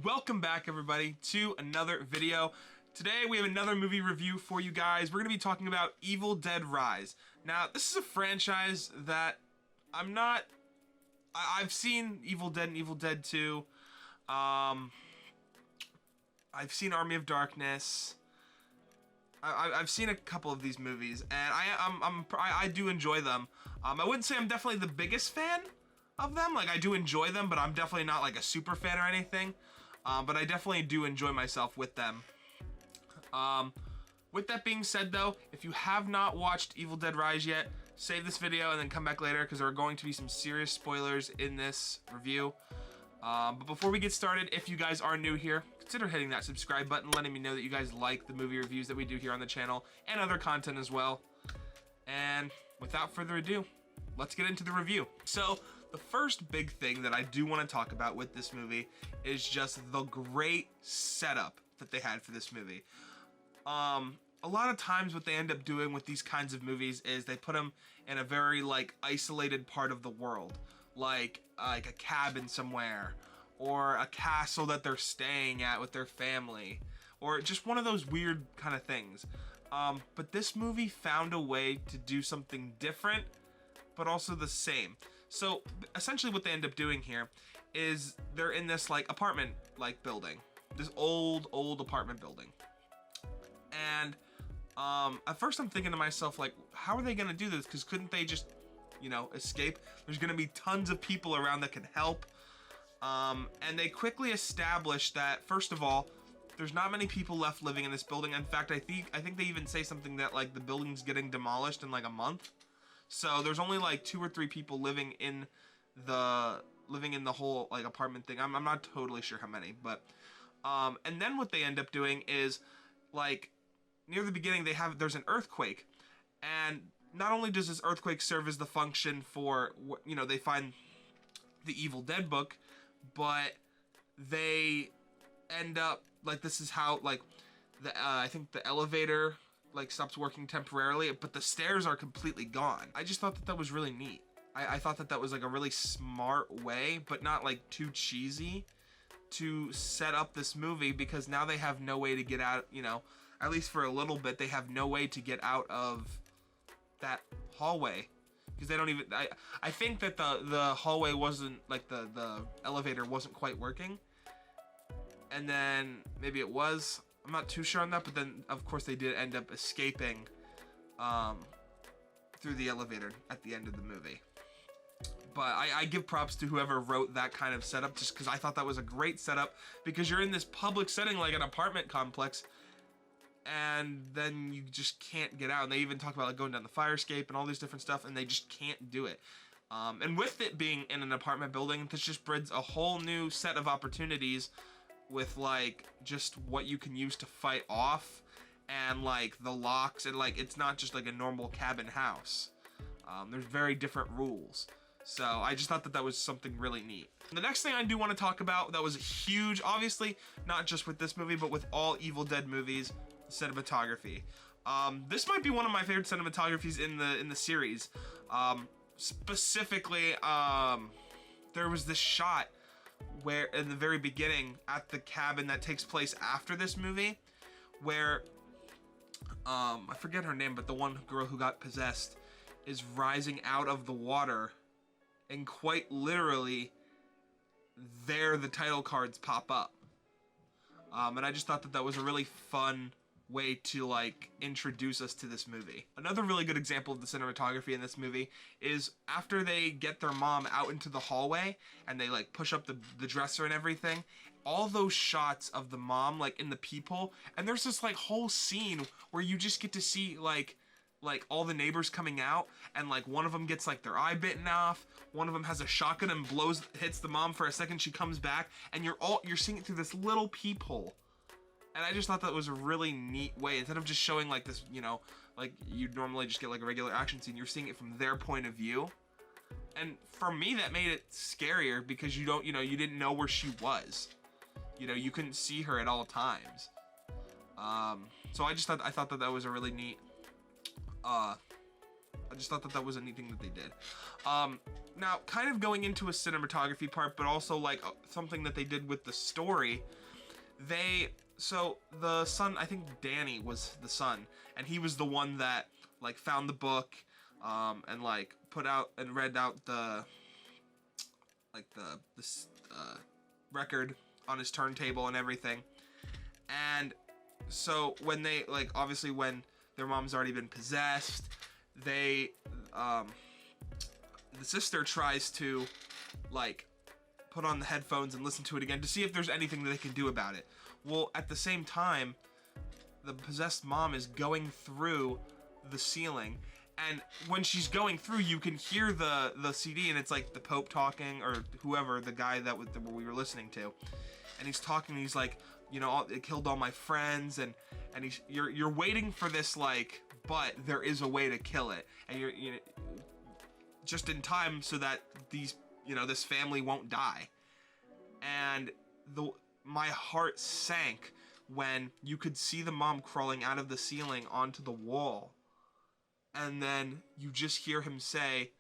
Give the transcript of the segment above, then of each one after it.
Welcome back, everybody, to another video. Today we have another movie review for you guys. We're going to be talking about Evil Dead Rise. Now, this is a franchise that I've seen Evil Dead and Evil Dead 2. I've seen Army of Darkness. I've seen a couple of these movies, and I do enjoy them. I wouldn't say I'm definitely the biggest fan of them. Like, I do enjoy them, but I'm definitely not like a super fan or anything. But I definitely do enjoy myself with them. With that being said, though, if you have not watched Evil Dead Rise yet, save this video and then come back later, because there are going to be some serious spoilers in this review. But before we get started, if you guys are new here, consider hitting that subscribe button, letting me know that you guys like the movie reviews that we do here on the channel, and other content as well. And without further ado, let's get into the review. So, the first big thing that I do want to talk about with this movie is just the great setup that they had for this movie. A lot of times what they end up doing with these kinds of movies is they put them in a very like isolated part of the world, like a cabin somewhere, or a castle that they're staying at with their family, or just one of those weird kind of things. But this movie found a way to do something different, but also the same. So essentially what they end up doing here is they're in this like apartment like building, this old apartment building. And at first I'm thinking to myself, like, how are they gonna do this? Because couldn't they just, you know, escape? There's gonna be tons of people around that can help. And they quickly establish that, first of all, there's not many people left living in this building. In fact, I think they even say something that like the building's getting demolished in like a month. So there's only like 2 or 3 people living in the whole like apartment thing. I'm not totally sure how many, but and then what they end up doing is, like, near the beginning there's an earthquake, and not only does this earthquake serve as the function for, you know, they find the Evil Dead book, but they end up like, this is how like the I think the elevator like stops working temporarily, but the stairs are completely gone. I just thought that that was really neat. I thought that that was like a really smart way, but not like too cheesy, to set up this movie, because now they have no way to get out, you know, at least for a little bit, they have no way to get out of that hallway, because they don't even, I think that the hallway wasn't, like the elevator wasn't quite working, and then maybe it was, I'm not too sure on that, but then of course they did end up escaping through the elevator at the end of the movie. But I give props to whoever wrote that kind of setup, just because I thought that was a great setup, because you're in this public setting like an apartment complex, and then you just can't get out. And they even talk about like going down the fire escape and all these different stuff, and they just can't do it. And with it being in an apartment building, this just brings a whole new set of opportunities with like just what you can use to fight off, and like the locks, and like it's not just like a normal cabin house. There's very different rules. So I just thought that that was something really neat. The next thing I do want to talk about that was huge, obviously not just with this movie, but with all Evil Dead movies, cinematography. This might be one of my favorite cinematographies in the series. Specifically, there was this shot where in the very beginning at the cabin that takes place after this movie, where I forget her name, but the one girl who got possessed is rising out of the water, and quite literally there the title cards pop up. And I just thought that that was a really fun way to like introduce us to this movie. Another really good example of the cinematography in this movie is after they get their mom out into the hallway and they like push up the dresser and everything, all those shots of the mom like in the peephole, and there's this like whole scene where you just get to see like all the neighbors coming out, and like one of them gets like their eye bitten off, one of them has a shotgun and hits the mom for a second, she comes back, and you're seeing it through this little peephole. And I just thought that was a really neat way, instead of just showing like this, you know, like you'd normally just get like a regular action scene, you're seeing it from their point of view. And for me, that made it scarier, because you didn't know where she was. You know, you couldn't see her at all times. So I thought that that was a really neat I just thought that that was a neat thing that they did. Now, kind of going into a cinematography part, but also like something that they did with the story. So the son, I think Danny was the son, and he was the one that like found the book, and like put out and read out the record on his turntable and everything. And so when they like, obviously when their mom's already been possessed, they the sister tries to like put on the headphones and listen to it again to see if there's anything that they can do about it. Well, at the same time, the possessed mom is going through the ceiling, and when she's going through, you can hear the CD, and it's like the Pope talking, or whoever, the guy that we were listening to, and he's talking. He's like, you know, it killed all my friends, and you're waiting for this, like, but there is a way to kill it, and you're just in time so that these, you know, this family won't die. And my heart sank when you could see the mom crawling out of the ceiling onto the wall, and then you just hear him say,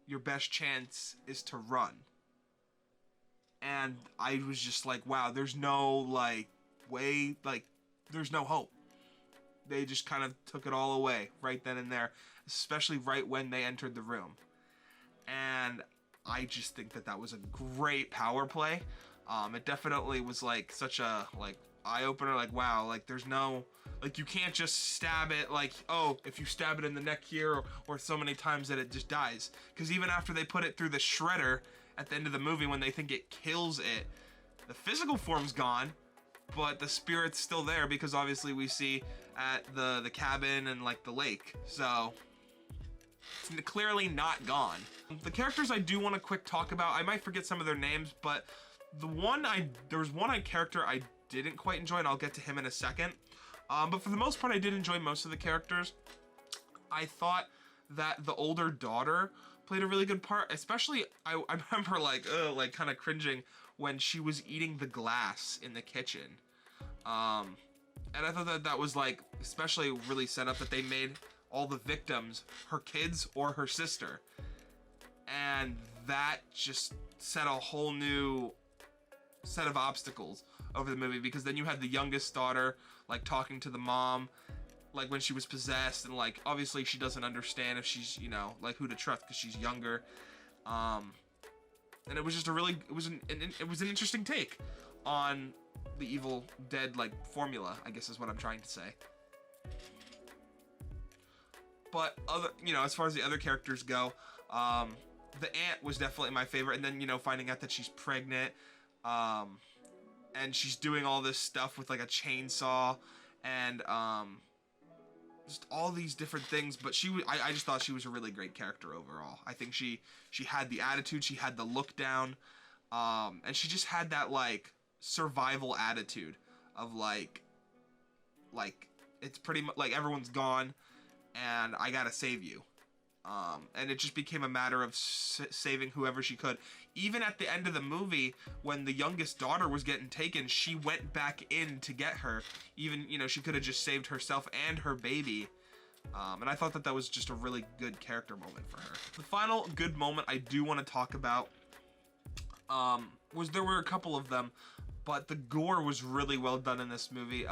your best chance is to run. And I was just like, wow, there's no like way, like there's no hope. They just kind of took it all away right then and there, especially right when they entered the room. And I just think that that was a great power play. It definitely was like such a like eye-opener, like wow, like there's no, like you can't just stab it, like, oh, if you stab it in the neck here or so many times that it just dies. Because even after they put it through the shredder at the end of the movie, when they think it kills it, the physical form's gone, but the spirit's still there, because obviously we see at the cabin and like the lake, so it's clearly not gone. The characters I do want to quick talk about, I might forget some of their names, but there was one character I didn't quite enjoy, and I'll get to him in a second. But for the most part, I did enjoy most of the characters. I thought that the older daughter played a really good part, especially I remember like kind of cringing when she was eating the glass in the kitchen. And I thought that that was like especially really set up that they made all the victims her kids or her sister. And that just set a whole new set of obstacles over the movie, because then you had the youngest daughter like talking to the mom like when she was possessed, and like obviously she doesn't understand if she's, you know, like who to trust because she's younger. And it was just it was an interesting take on the Evil Dead like formula, I guess is what I'm trying to say. But as far as the other characters go, the aunt was definitely my favorite, and then, you know, finding out that she's pregnant, and she's doing all this stuff with like a chainsaw, and just all these different things. But I just thought she was a really great character overall. I think she had the attitude, she had the look down, and she just had that like survival attitude of like it's pretty much like everyone's gone and I gotta save you. And it just became a matter of saving whoever she could. Even at the end of the movie, when the youngest daughter was getting taken, she went back in to get her. Even, you know, she could have just saved herself and her baby. And I thought that that was just a really good character moment for her. The final good moment I do want to talk about there were a couple of them, but the gore was really well done in this movie.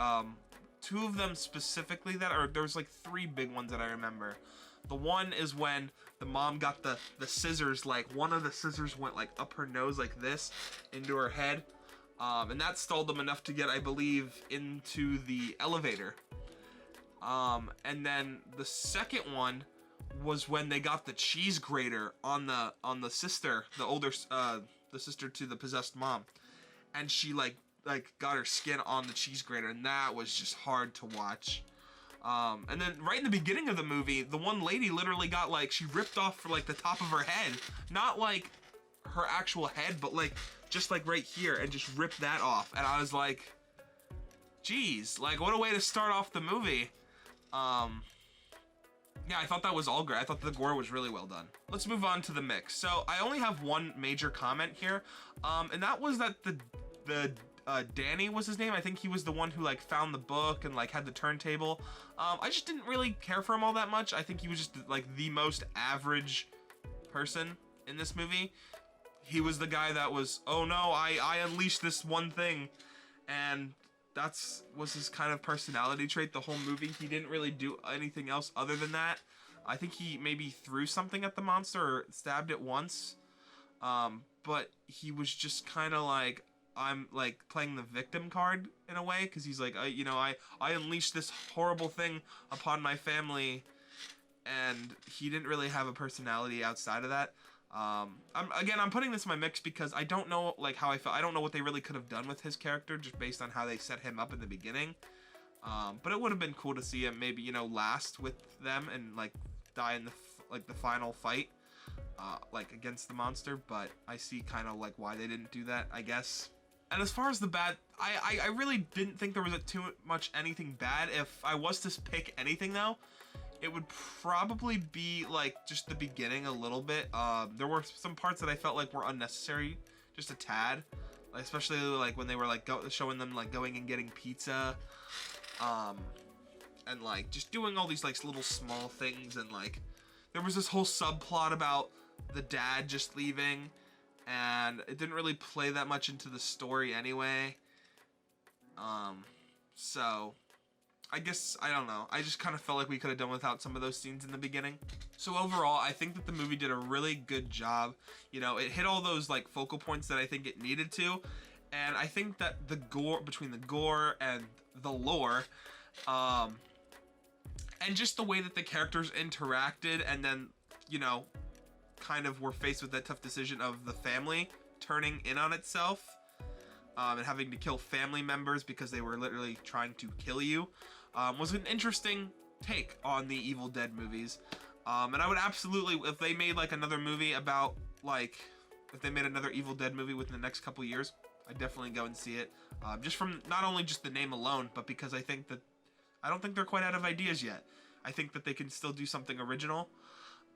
Two of them specifically there's like three big ones that I remember. The one is when the mom got the scissors, like one of the scissors went like up her nose like this into her head. And that stalled them enough to get, I believe, into the elevator. And then the second one was when they got the cheese grater on the sister, the older, the sister to the possessed mom. And she like got her skin on the cheese grater, and that was just hard to watch. And then right in the beginning of the movie, the one lady literally got like, she ripped off for like the top of her head, not like her actual head, but like just like right here, and just ripped that off. And I was like, geez, like what a way to start off the movie. Yeah, I thought that was all great. I thought the gore was really well done. Let's move on to the mix. So I only have one major comment here, and that was that the Danny was his name. I think he was the one who like found the book and like had the turntable. I just didn't really care for him all that much. I think he was just like the most average person in this movie. He was the guy that was, oh no, I unleashed this one thing, and was his kind of personality trait the whole movie. He didn't really do anything else other than that. I think he maybe threw something at the monster or stabbed it once, but he was just kind of like, I'm like playing the victim card in a way, because he's like, you know, I unleashed this horrible thing upon my family, and he didn't really have a personality outside of that. I'm putting this in my mix because I don't know like how I felt. I don't know what they really could have done with his character just based on how they set him up in the beginning. But it would have been cool to see him maybe, you know, last with them and like die in the final fight, like against the monster. But I see kind of like why they didn't do that, I guess. And as far as the bad, I really didn't think there was too much anything bad. If I was to pick anything though, it would probably be like just the beginning a little bit. There were some parts that I felt like were unnecessary, just a tad, like, especially like when they were like showing them like going and getting pizza, and like just doing all these like little small things, and like there was this whole subplot about the dad just leaving, and it didn't really play that much into the story anyway. So I guess, I don't know, I just kind of felt like we could have done without some of those scenes in the beginning. So overall, I think that the movie did a really good job. You know, it hit all those like focal points that I think it needed to, and I think that the gore, between the gore and the lore, and just the way that the characters interacted, and then, you know, kind of were faced with that tough decision of the family turning in on itself, and having to kill family members because they were literally trying to kill you, was an interesting take on the Evil Dead movies. And I would absolutely, if they made like another movie about like, if they made another Evil Dead movie within the next couple years, I'd definitely go and see it. Just from not only just the name alone, but because I don't think they're quite out of ideas yet. I think that they can still do something original.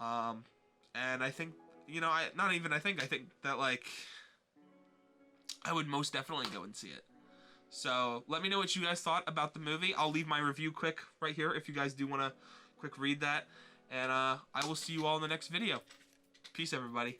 And I think, you know, I think that like, I would most definitely go and see it. So let me know what you guys thought about the movie. I'll leave my review quick right here if you guys do want to quick read that. And I will see you all in the next video. Peace, everybody.